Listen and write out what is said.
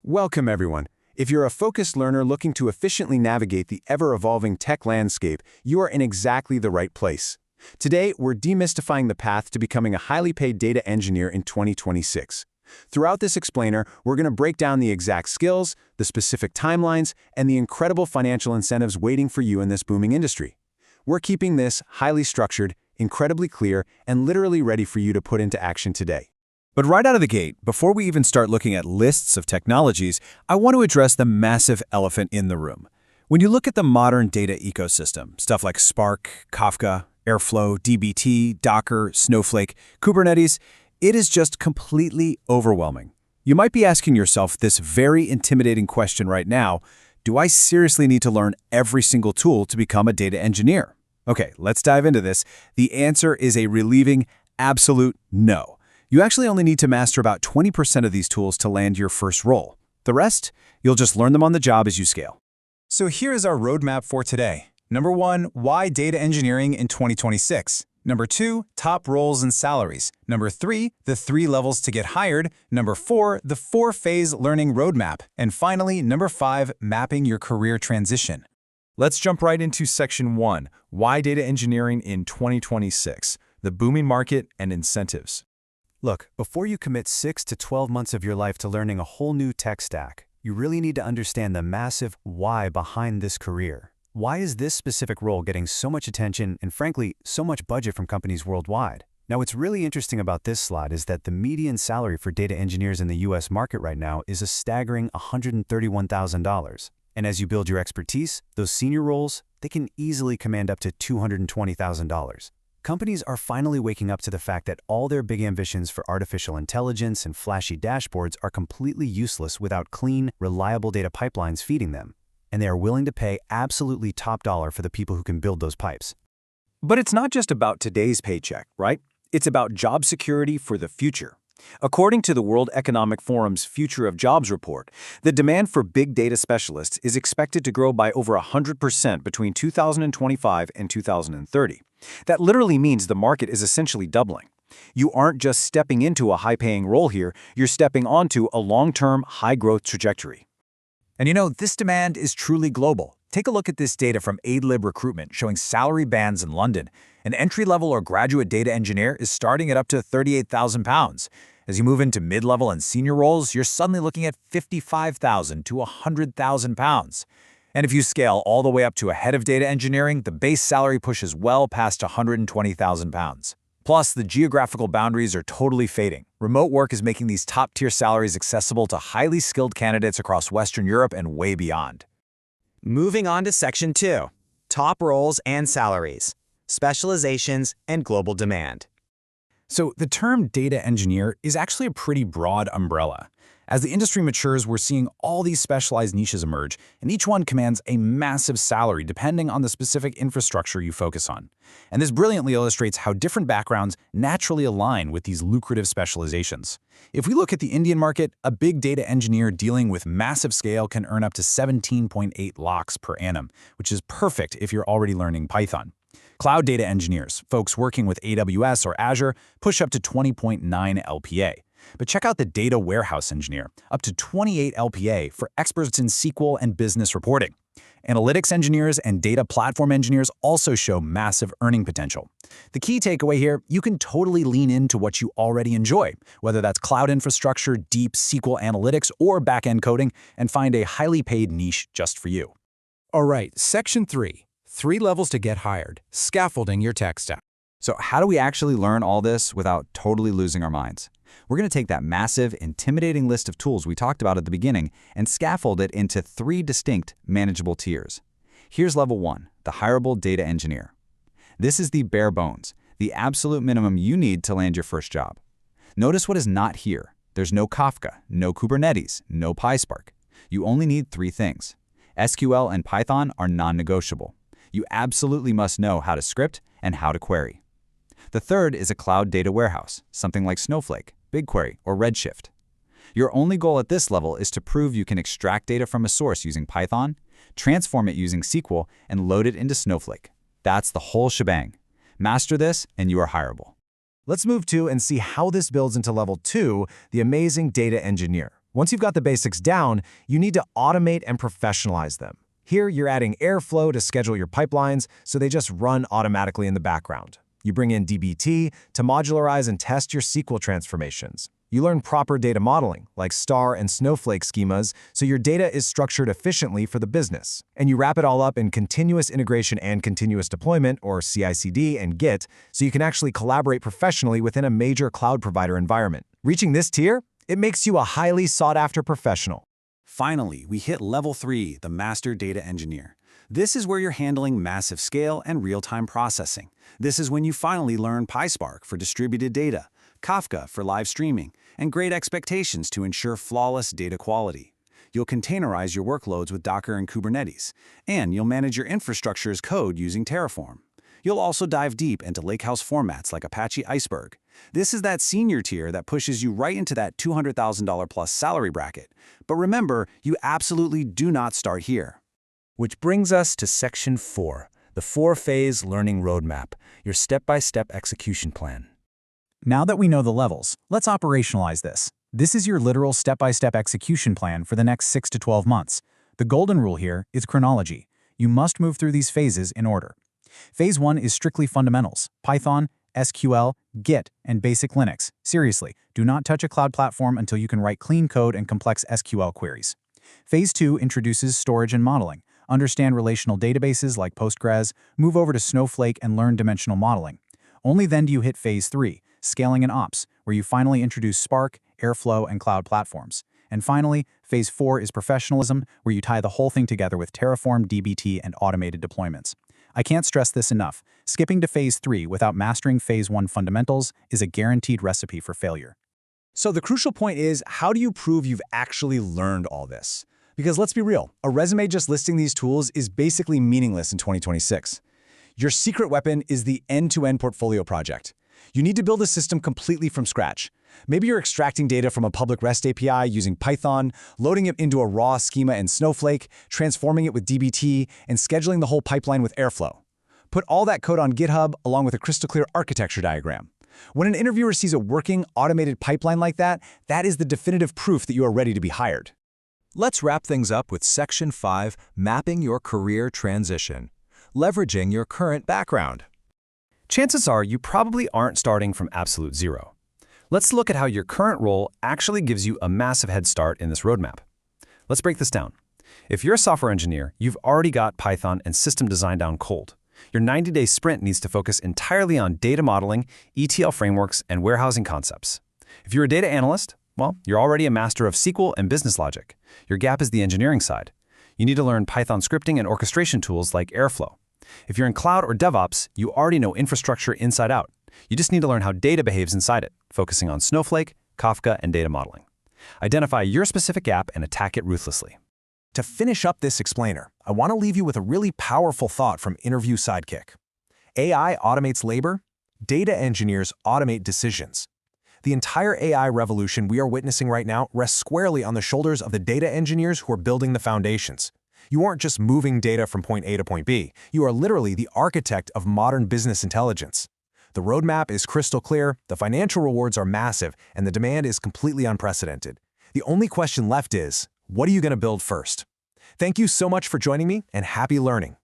Welcome, everyone. If you're a focused learner looking to efficiently navigate the ever-evolving tech landscape, you are in exactly the right place. Today, we're demystifying the path to becoming a highly paid data engineer in 2026. Throughout this explainer, we're going to break down the exact skills, the specific timelines, and the incredible financial incentives waiting for you in this booming industry. We're keeping this highly structured, incredibly clear, and literally ready for you to put into action today. But right out of the gate, before we even start looking at lists of technologies, I want to address the massive elephant in the room. When you look at the modern data ecosystem, stuff like Spark, Kafka, Airflow, dbt, Docker, Snowflake, Kubernetes, it is just completely overwhelming. You might be asking yourself this very intimidating question right now: do I seriously need to learn every single tool to become a data engineer? Okay, let's dive into this. The answer is a relieving, absolute no. You actually only need to master about 20% of these tools to land your first role. The rest, you'll just learn them on the job as you scale. So here is our roadmap for today. Number 1, why data engineering in 2026? Number 2, top roles and salaries. Number 3, the 3 levels to get hired. Number 4, the 4-phase learning roadmap. And finally, number 5, mapping your career transition. Let's jump right into Section 1, why data engineering in 2026, the booming market and incentives. Look, before you commit 6 to 12 months of your life to learning a whole new tech stack, you really need to understand the massive why behind this career. Why is this specific role getting so much attention and, frankly, so much budget from companies worldwide? Now, what's really interesting about this slide is that the median salary for data engineers in the US market right now is a staggering $131,000. And as you build your expertise, those senior roles, they can easily command up to $220,000. Companies are finally waking up to the fact that all their big ambitions for artificial intelligence and flashy dashboards are completely useless without clean, reliable data pipelines feeding them. And they are willing to pay absolutely top dollar for the people who can build those pipes. But it's not just about today's paycheck, right? It's about job security for the future. According to the World Economic Forum's Future of Jobs report, the demand for big data specialists is expected to grow by over 100% between 2025 and 2030. That literally means the market is essentially doubling. You aren't just stepping into a high-paying role here, you're stepping onto a long-term, high-growth trajectory. And you know, this demand is truly global. Take a look at this data from AidLib Recruitment showing salary bands in London. An entry-level or graduate data engineer is starting at up to £38,000. As you move into mid-level and senior roles, you're suddenly looking at £55,000 to £100,000. And if you scale all the way up to a head of data engineering, the base salary pushes well past £120,000. Plus, the geographical boundaries are totally fading. Remote work is making these top-tier salaries accessible to highly skilled candidates across Western Europe and way beyond. Moving on to Section 2, top roles and salaries, specializations, and global demand. So the term data engineer is actually a pretty broad umbrella. As the industry matures, we're seeing all these specialized niches emerge, and each one commands a massive salary depending on the specific infrastructure you focus on. And this brilliantly illustrates how different backgrounds naturally align with these lucrative specializations. If we look at the Indian market, a big data engineer dealing with massive scale can earn up to 17.8 lakhs per annum, which is perfect if you're already learning Python. Cloud data engineers, folks working with AWS or Azure, push up to 20.9 LPA. But check out the data warehouse engineer, up to 28 LPA for experts in SQL and business reporting. Analytics engineers and data platform engineers also show massive earning potential. The key takeaway here, you can totally lean into what you already enjoy, whether that's cloud infrastructure, deep SQL analytics, or back-end coding, and find a highly paid niche just for you. All right, Section 3, 3 levels to get hired, scaffolding your tech stack. So how do we actually learn all this without totally losing our minds? We're going to take that massive, intimidating list of tools we talked about at the beginning and scaffold it into 3 distinct, manageable tiers. Here's Level 1, the hireable data engineer. This is the bare bones, the absolute minimum you need to land your first job. Notice what is not here. There's no Kafka, no Kubernetes, no PySpark. You only need 3 things. SQL and Python are non-negotiable. You absolutely must know how to script and how to query. The third is a cloud data warehouse, something like Snowflake, BigQuery, or Redshift. Your only goal at this level is to prove you can extract data from a source using Python, transform it using SQL, and load it into Snowflake. That's the whole shebang. Master this, and you are hireable. Let's move to and see how this builds into Level 2, the amazing data engineer. Once you've got the basics down, you need to automate and professionalize them. Here, you're adding Airflow to schedule your pipelines so they just run automatically in the background. You bring in dbt to modularize and test your SQL transformations. You learn proper data modeling, like star and snowflake schemas, so your data is structured efficiently for the business. And you wrap it all up in continuous integration and continuous deployment, or CI/CD and Git, so you can actually collaborate professionally within a major cloud provider environment. Reaching this tier, it makes you a highly sought-after professional. Finally, we hit level 3, the Master Data Engineer. This is where you're handling massive scale and real-time processing. This is when you finally learn PySpark for distributed data, Kafka for live streaming, and great expectations to ensure flawless data quality. You'll containerize your workloads with Docker and Kubernetes, and you'll manage your infrastructure as code using Terraform. You'll also dive deep into lakehouse formats like Apache Iceberg. This is that senior tier that pushes you right into that $200,000 plus salary bracket. But remember, you absolutely do not start here. Which brings us to Section 4, the 4-phase learning roadmap, your step-by-step execution plan. Now that we know the levels, let's operationalize this. This is your literal step-by-step execution plan for the next 6 to 12 months. The golden rule here is chronology. You must move through these phases in order. Phase 1 is strictly fundamentals: Python, SQL, Git, and basic Linux. Seriously, do not touch a cloud platform until you can write clean code and complex SQL queries. Phase 2 introduces storage and modeling. Understand relational databases like Postgres, move over to Snowflake, and learn dimensional modeling. Only then do you hit Phase 3, scaling and ops, where you finally introduce Spark, Airflow, and cloud platforms. And finally, Phase 4 is professionalism, where you tie the whole thing together with Terraform, dbt, and automated deployments. I can't stress this enough. Skipping to Phase 3 without mastering Phase 1 fundamentals is a guaranteed recipe for failure. So the crucial point is, how do you prove you've actually learned all this? Because let's be real, a resume just listing these tools is basically meaningless in 2026. Your secret weapon is the end-to-end portfolio project. You need to build a system completely from scratch. Maybe you're extracting data from a public REST API using Python, loading it into a raw schema in Snowflake, transforming it with dbt, and scheduling the whole pipeline with Airflow. Put all that code on GitHub along with a crystal clear architecture diagram. When an interviewer sees a working, automated pipeline like that, that is the definitive proof that you are ready to be hired. Let's wrap things up with Section 5, mapping your career transition, leveraging your current background. Chances are you probably aren't starting from absolute zero. Let's look at how your current role actually gives you a massive head start in this roadmap. Let's break this down. If you're a software engineer, you've already got Python and system design down cold. Your 90-day sprint needs to focus entirely on data modeling, ETL frameworks, and warehousing concepts. If you're a data analyst, well, you're already a master of SQL and business logic. Your gap is the engineering side. You need to learn Python scripting and orchestration tools like Airflow. If you're in cloud or DevOps, you already know infrastructure inside out. You just need to learn how data behaves inside it, focusing on Snowflake, Kafka, and data modeling. Identify your specific gap and attack it ruthlessly. To finish up this explainer, I want to leave you with a really powerful thought from Interview Sidekick. AI automates labor, data engineers automate decisions. The entire AI revolution we are witnessing right now rests squarely on the shoulders of the data engineers who are building the foundations. You aren't just moving data from point A to point B. You are literally the architect of modern business intelligence. The roadmap is crystal clear, the financial rewards are massive, and the demand is completely unprecedented. The only question left is, what are you going to build first? Thank you so much for joining me, and happy learning.